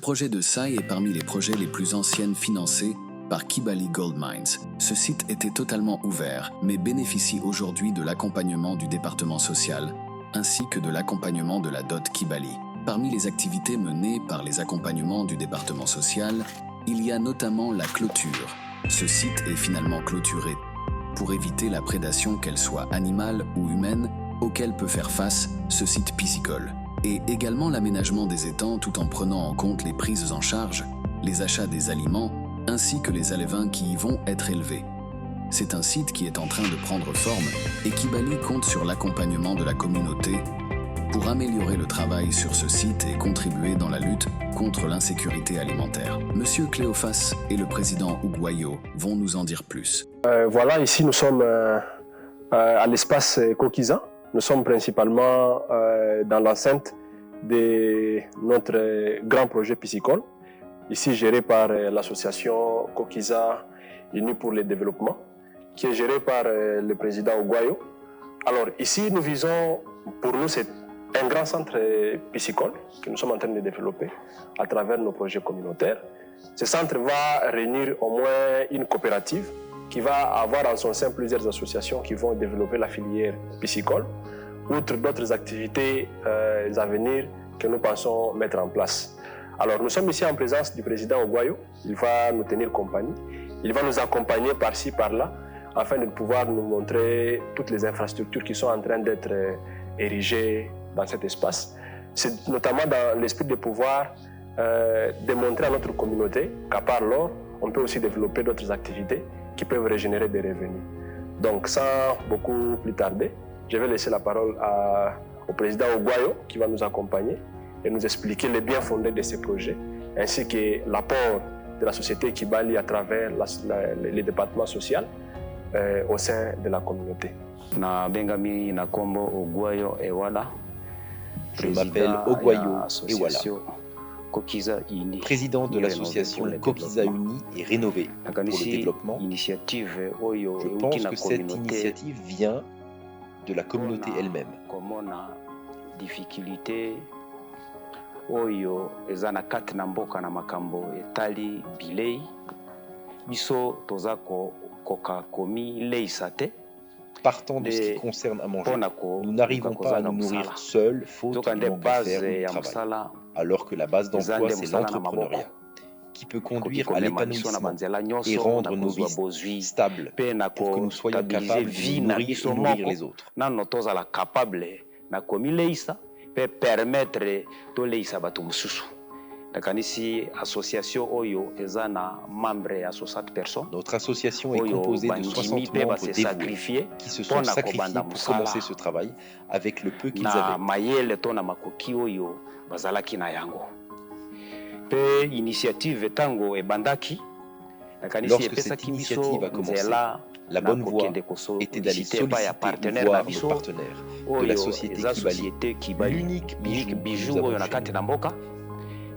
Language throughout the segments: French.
projet de Sai est parmi les projets les plus anciens financés par Kibali Gold Mines. Ce site était totalement ouvert, mais bénéficie aujourd'hui de l'accompagnement du département social, ainsi que de l'accompagnement de la DOT Kibali. Parmi les activités menées par les accompagnements du département social, il y a notamment la clôture. Ce site est finalement clôturé pour éviter la prédation, qu'elle soit animale ou humaine, auquel peut faire face ce site piscicole. Et également l'aménagement des étangs tout en prenant en compte les prises en charge, les achats des aliments, ainsi que les alevins qui y vont être élevés. C'est un site qui est en train de prendre forme et Kibali compte sur l'accompagnement de la communauté pour améliorer le travail sur ce site et contribuer dans la lutte contre l'insécurité alimentaire. Monsieur Cléophas et le président Ugwayo vont nous en dire plus. Voilà, ici nous sommes à l'espace Kokiza. Nous sommes principalement dans l'enceinte de notre grand projet piscicole, ici géré par l'association Kokiza Unis pour le développement, qui est géré par le président Ugwayo. Alors ici, nous visons, pour nous, c'est un grand centre piscicole que nous sommes en train de développer à travers nos projets communautaires. Ce centre va réunir au moins une coopérative qui va avoir en son sein plusieurs associations qui vont développer la filière piscicole, outre d'autres activités à venir que nous pensons mettre en place. Alors nous sommes ici en présence du président Ugwayo. Il va nous tenir compagnie. Il va nous accompagner par-ci, par-là, afin de pouvoir nous montrer toutes les infrastructures qui sont en train d'être érigées dans cet espace. C'est notamment dans l'esprit de pouvoir démontrer à notre communauté qu'à part l'or, on peut aussi développer d'autres activités qui peuvent régénérer des revenus. Donc sans beaucoup plus tarder, je vais laisser la parole au président Ugwayo qui va nous accompagner et nous expliquer les bien fondés de ces projets, ainsi que l'apport de la société Kibali à travers les départements sociaux au sein de la communauté. Je m'appelle Ugwayo Ewala, président de l'association Kokiza Unis et Rénové pour le développement. Je pense que cette initiative vient de la communauté elle-même. Oyo ezana kati na mboka na makambo etali bilei biso tozako koka komi leisa te. Partant de ce qui concerne à manger, nous n'arrivons pas à nous nourrir seuls faute de manque de faire du travail, alors que la base d'emploi c'est l'entrepreneuriat qui peut conduire à l'épanouissement et rendre nos vies stables pour que nous soyons capables de nous nourrir et nourrir les autres. Peut permettre de leisa batu mususu. Nakanisi association oyo ezana membre à 60 personnes. Notre association est composée de 60 membres dévoués qui se sont sacrifiés pour commencer ce travail avec le peu qu'ils avaient. Mayele tona makoki oyo bazalaki na yango. Pe initiative tango ebandaki. Lorsque cette initiative a commencé, la bonne voie était d'aller solliciter voir nos partenaires de la société Kibali, l'unique bijou que nous avons chez nous.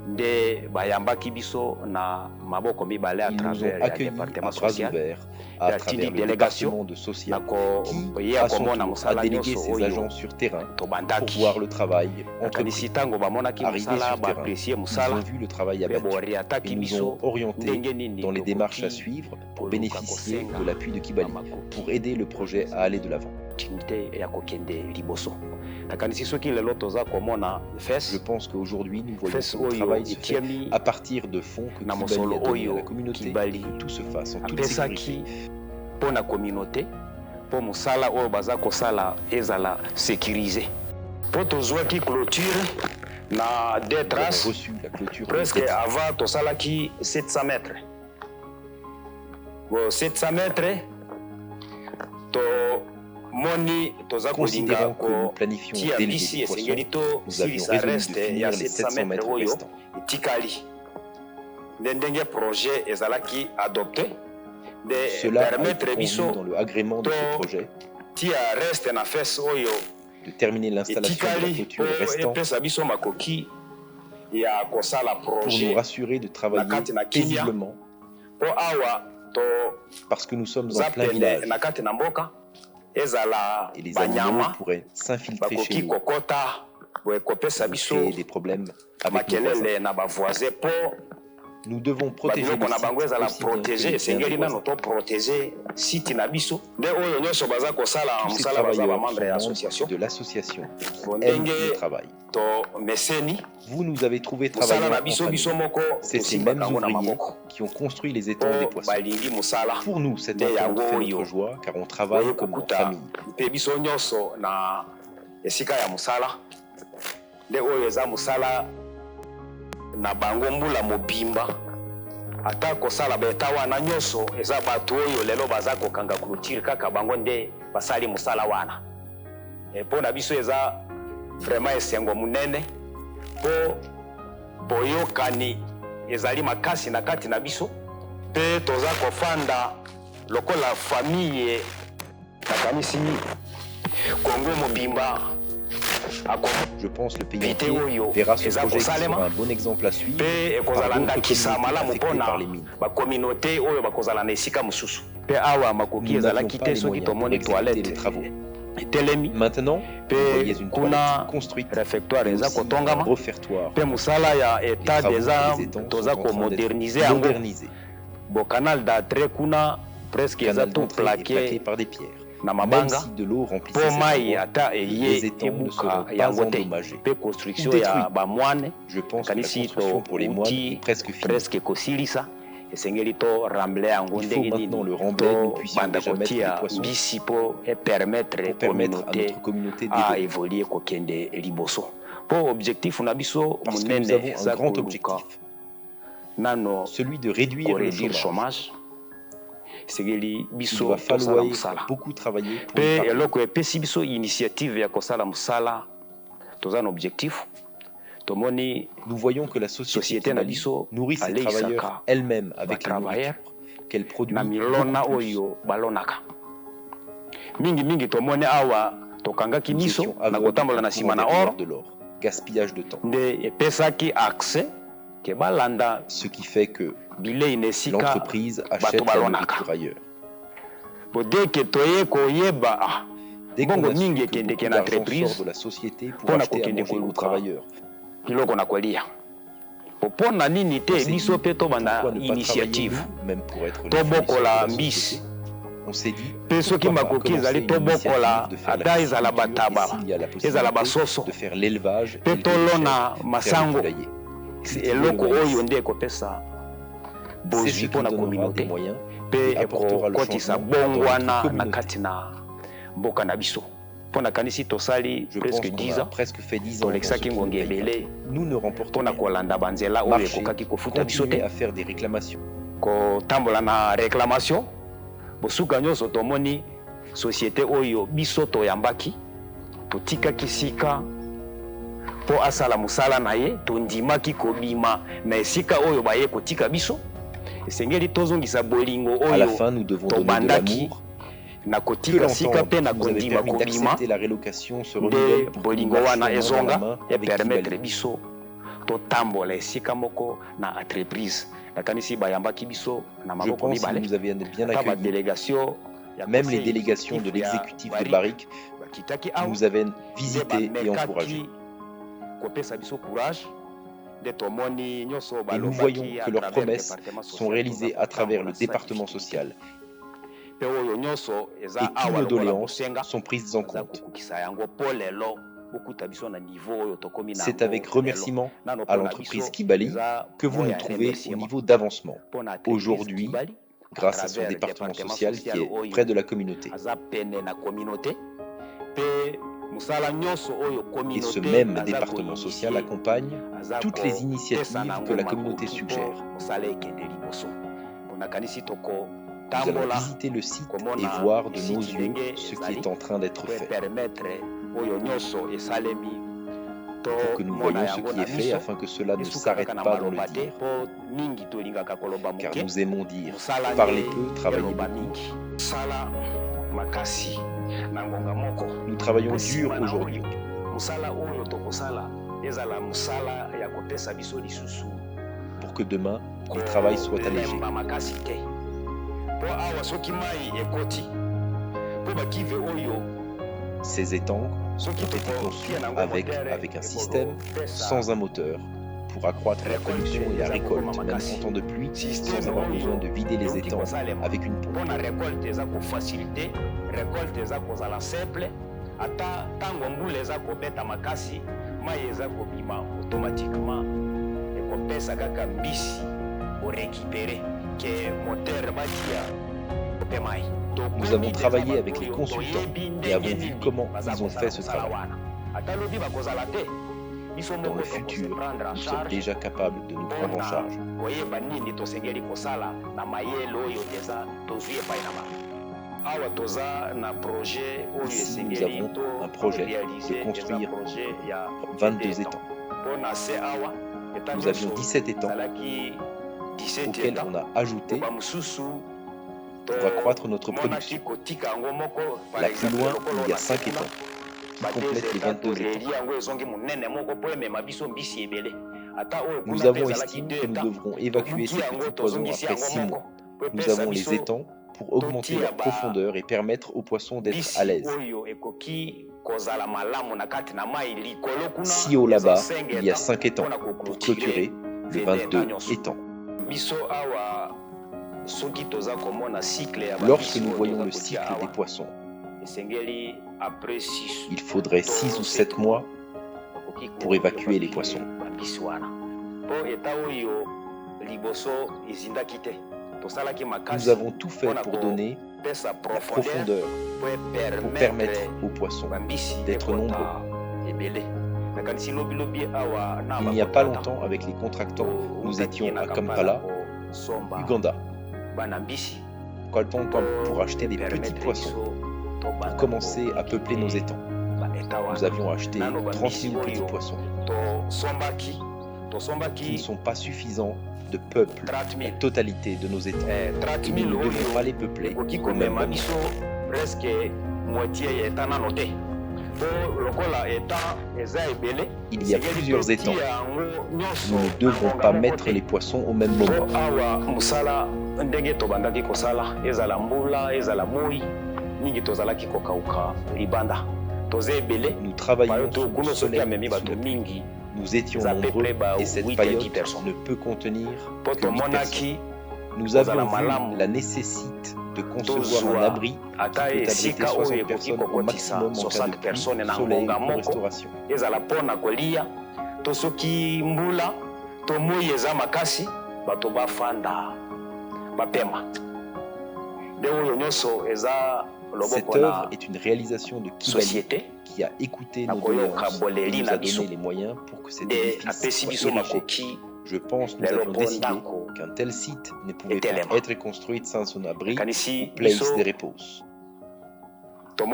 Ils nous ont accueillis à bras ouverts à travers le département de social qui, à son tour, a délégué ses agents sur terrain pour voir le travail entrepris. Arrivés sur terrain, ils ont vu le travail abattu et nous ont orientés dans les démarches à suivre pour bénéficier de l'appui de Kibali, pour aider le projet à aller de l'avant. Je pense qu'aujourd'hui, nous voyons que le travail se fait à partir de fonds que Kibali a donnés à la communauté, que tout se fasse en toute sécurité. Pour la communauté, pour musala oyo baza kosala ezala sécurisé. Pour tozwaki clôture na des traces presque avant tosalaki 700 mètres. Bon 700 mètres to moni toza kolinga ko tia bisi esengeli to silisa reste ya 700 mètres oyo etikali. Ndenge projet ezalaki adopté. Cela a été convenu dans le agrément de ce projet de terminer l'installation de la clôture restante pour nous rassurer de travailler paisiblement parce que nous sommes en plein village et les animaux pourraient s'infiltrer chez nous créer des problèmes avec nos voisins. Nous devons protéger le site aussi bien que les biens des voisins. Tous ces travailleurs sont membres de l'association qui aiment le travail. Vous nous avez trouvé travaillant en famille. C'est ces mêmes ouvriers qui ont construit les étangs des poissons. Pour nous, cette entente fait notre joie car on travaille comme en famille. Na bango mbula mobimba ata kosala beta wana nyonso eza bato oyo lelo baza kokanga clôture kaka bango nde basali musala wana mpo na biso eza vraiment esengo munene po boyokani ezali makasi na kati na biso mpe toza kofanda lokola famille nakanisi Kongo mobimba. Je pense que le pays entier verra ce projet qui sera un bon exemple à suivre par d'autres communautés affectées par les mines. Nous n'avions pas les moyens pour exécuter les travaux. Maintenant, vous voyez une toilette construite, mais aussi un refertoire. Les travaux des étangs sont en train d'être modernisés. Le canal d'entrée est plaqué par des pierres. Même si de l'eau remplissait cette voie, les étangs ne seront pas endommagés ou détruits. Je pense que la construction pour les moines est presque finie. Il faut maintenant le rembler, nous puissions déjà mettre les poissons pour permettre à notre communauté d'évoluer. Parce que nous avons un grand objectif, celui de réduire le chômage. Il va falloir beaucoup travailler pour nous voyons que la société nourrit ses travailleurs elle-même avec la nourriture qu'elle produit beaucoup plus. Nous étions aveugles de l'or, gaspillage de temps. Ce qui fait que l'entreprise achète la nourriture ailleurs. Dès qu'on a su que beaucoup d'argent sort de la société pour acheter à manger aux travailleurs, on s'est dit, pourquoi ne pas travailler nous, même pour être les fruits de la société? On s'est dit, pourquoi pas commencer une initiative de faire la et s'il y a la possibilité de faire l'élevage et le faire le poulailler. C'est ce qui donnera des moyens et apportera le changement dans notre communauté. Je pense qu'on a presque fait 10 ans nous ne remportons rien. Marcher, continuer à faire des réclamations. Bosuka nyonso tomoni société oyo biso toyambaki totikaki sika po asala musala na ye tondimaki kobima na esika oyo baye kotika biso esengeli tozongisa bolingo oyo à la fin nous devons donner de l'amour na kotika sika pe na kondima kobima la relocation se renouvelle bolingo wana ezonga et permettre biso totambola esika moko na entreprise. Je pense que nous avions bien accueilli. Même les délégations de l'exécutif de Barrick nous avaient visités et encouragés. Et nous voyons que leurs promesses sont réalisées à travers le département social. Et toutes nos doléances sont prises en compte. C'est avec remerciement à l'entreprise Kibali que vous nous trouvez au niveau d'avancement. Aujourd'hui, grâce à son département social qui est près de la communauté. Et ce même département social accompagne toutes les initiatives que la communauté suggère. Nous allons visiter le site et voir de nos yeux ce qui est en train d'être fait. Pour que nous voyions ce qui est fait afin que cela ne s'arrête pas dans le dire. Car nous aimons dire, parlez peu, travaillez beaucoup. Nous travaillons dur aujourd'hui. Pour que demain, le travail soit allégé. Ces étangs ont été conçus avec un système sans un moteur pour accroître la production et la récolte, même en temps de pluie, sans avoir besoin de vider les étangs avec une pompe. Nous avons travaillé avec les consultants et avons vu comment ils ont fait ce travail. Dans le futur, nous sommes déjà capables de nous prendre en charge. Ici, nous avons un projet de construire 22 étangs. Nous avions 17 étangs auxquels on a ajouté pour accroître notre production. Là plus loin, il y a 5 étangs qui complètent les 22 étangs. Nous avons estimé que nous devrons évacuer ces petits poissons après 6 mois. Nous avons les étangs pour augmenter leur profondeur et permettre aux poissons d'être à l'aise. Si haut là-bas, il y a 5 étangs pour clôturer les 22 étangs. Lorsque nous voyons le cycle des poissons, il faudrait 6 ou 7 mois pour évacuer les poissons. Nous avons tout fait pour donner la profondeur, pour permettre aux poissons d'être nombreux. Il n'y a pas longtemps, avec les contractants, nous étions à Kampala, Uganda, pour acheter des petits poissons, pour commencer à peupler nos étangs. Nous avions acheté 30 000 petits poissons qui ne sont pas suffisants de peuple la totalité de nos étangs. Et nous ne devons pas les peupler au même moment. Il y a plusieurs étangs. Nous ne devons pas mettre les poissons au même moment. Nous travaillons sous le soleil, sous la pluie. Nous étions nombreux et cette paillote ne peut contenir que 8 personnes. Nous avions vu la nécessité de concevoir un abri qui peut abriter 60 personnes au maximum en cas de pluie, soleil ou restauration. Cette œuvre est une réalisation de Kibali qui a écouté nos doléances et nous a donné les moyens pour que cet édifice soit érigé. Je pense que nous avions décidé qu'un tel site ne pouvait pas être construit sans son abri ou place de repos. Le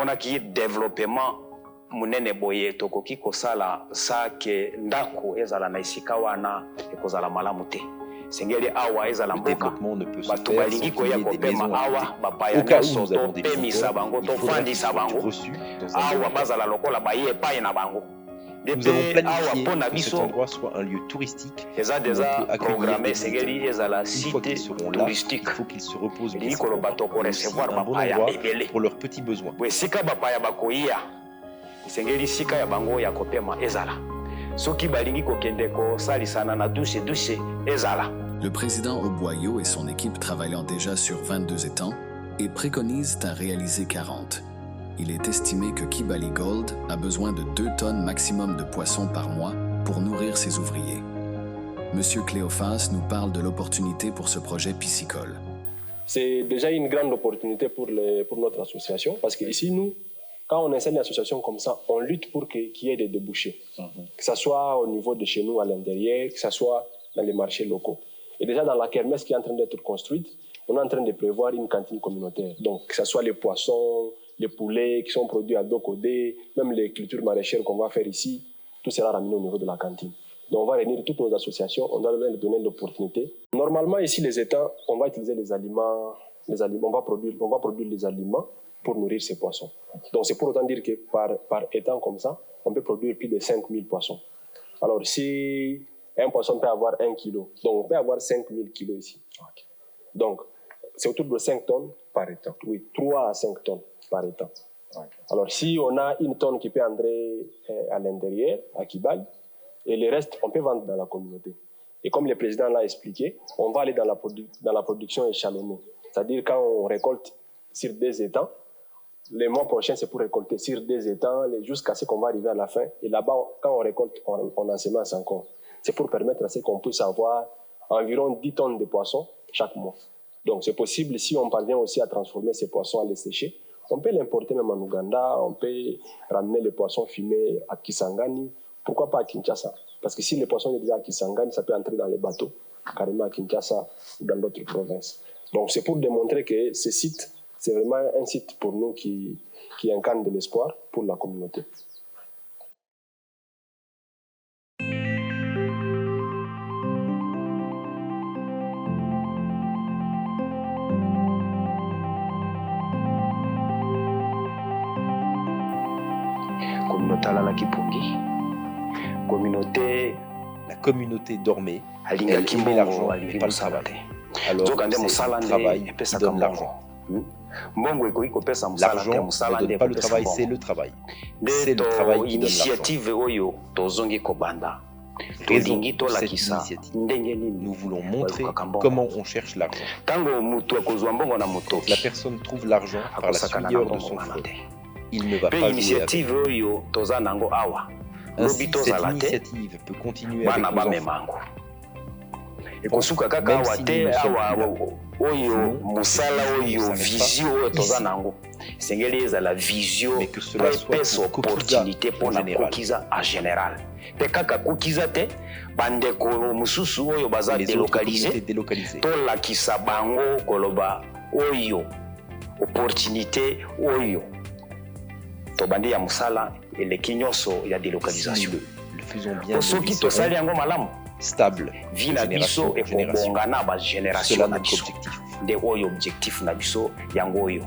développement ne peut se faire sans qu'il y ait des maisons habitées. Au cas où nous avons des visiteurs, il faudra qu'ils soient reçus dans un lieu. Nous avons planifié que cet endroit soit un lieu touristique où on peut accueillir des visiteurs. Une fois qu'ils seront là, il faut qu'ils se reposent bien, mais aussi un bon endroit pour leurs petits besoins. Le président Oboyo et son équipe travaillant déjà sur 22 étangs et préconisent à réaliser 40. Il est estimé que Kibali Gold a besoin de 2 tonnes maximum de poissons par mois pour nourrir ses ouvriers. Monsieur Cléophas nous parle de l'opportunité pour ce projet piscicole. C'est déjà une grande opportunité pour notre association parce qu'ici, nous, quand on essaie une association comme ça, on lutte pour qu'il y ait des débouchés. Que ce soit au niveau de chez nous à l'intérieur, que ce soit dans les marchés locaux. Et déjà dans la kermesse qui est en train d'être construite, on est en train de prévoir une cantine communautaire. Donc que ce soit les poissons, les poulets qui sont produits à Dokodé, même les cultures maraîchères qu'on va faire ici, tout sera ramené au niveau de la cantine. Donc on va réunir toutes nos associations, on doit leur donner l'opportunité. Normalement ici les étangs, on va utiliser les aliments, on va produire les aliments pour nourrir ces poissons. Donc c'est pour autant dire que par étang comme ça, on peut produire plus de 5000 poissons. Alors si un poisson peut avoir 1 kilo, donc on peut avoir 5000 kilos ici. Okay. Donc c'est autour de 5 tonnes par étang. Oui, 3 à 5 tonnes par étang. Alors, si on a une tonne qui peut entrer à l'intérieur, à Kibali, et le reste, on peut vendre dans la communauté. Et comme le président l'a expliqué, on va aller dans la production échelonnée. C'est-à-dire quand on récolte sur des étangs, le mois prochain, c'est pour récolter sur des étangs jusqu'à ce qu'on va arriver à la fin. Et là-bas, quand on récolte, on ensemence encore. C'est pour permettre à ce qu'on puisse avoir environ 10 tonnes de poissons chaque mois. Donc, c'est possible, si on parvient aussi à transformer ces poissons, à les sécher, on peut l'importer même en Ouganda, on peut ramener les poissons fumés à Kisangani, pourquoi pas à Kinshasa? Parce que si les poissons sont déjà à Kisangani, ça peut entrer dans les bateaux, carrément à Kinshasa ou dans d'autres provinces. Donc, c'est pour démontrer que ce site, c'est vraiment un site pour nous qui incarne de l'espoir pour la communauté. La communauté dormait, elle aimait l'argent, elle n'aimait pas le travail. Alors c'est le travail qui donne l'argent. L'argent ne donne pas le travail, c'est le travail. C'est le travail qui donne l'argent. Raison pour cette initiative. Nous voulons montrer comment on cherche l'argent. La personne trouve l'argent par la sueur de son front. Il ne va pas jouer avec. Ainsi, cette initiative peut continuer avec nos enfants. Même si nous ne sommes mais que cela soit pour opportunité en général. Les autres communautés délocalisées. Opportunité oyo tobandi ya musala eleki nyonso ya délocalisation. Le faisons bien, nous serons stables de génération en génération. Cela notre objectif. Nde oyo objectif na biso yango oyo.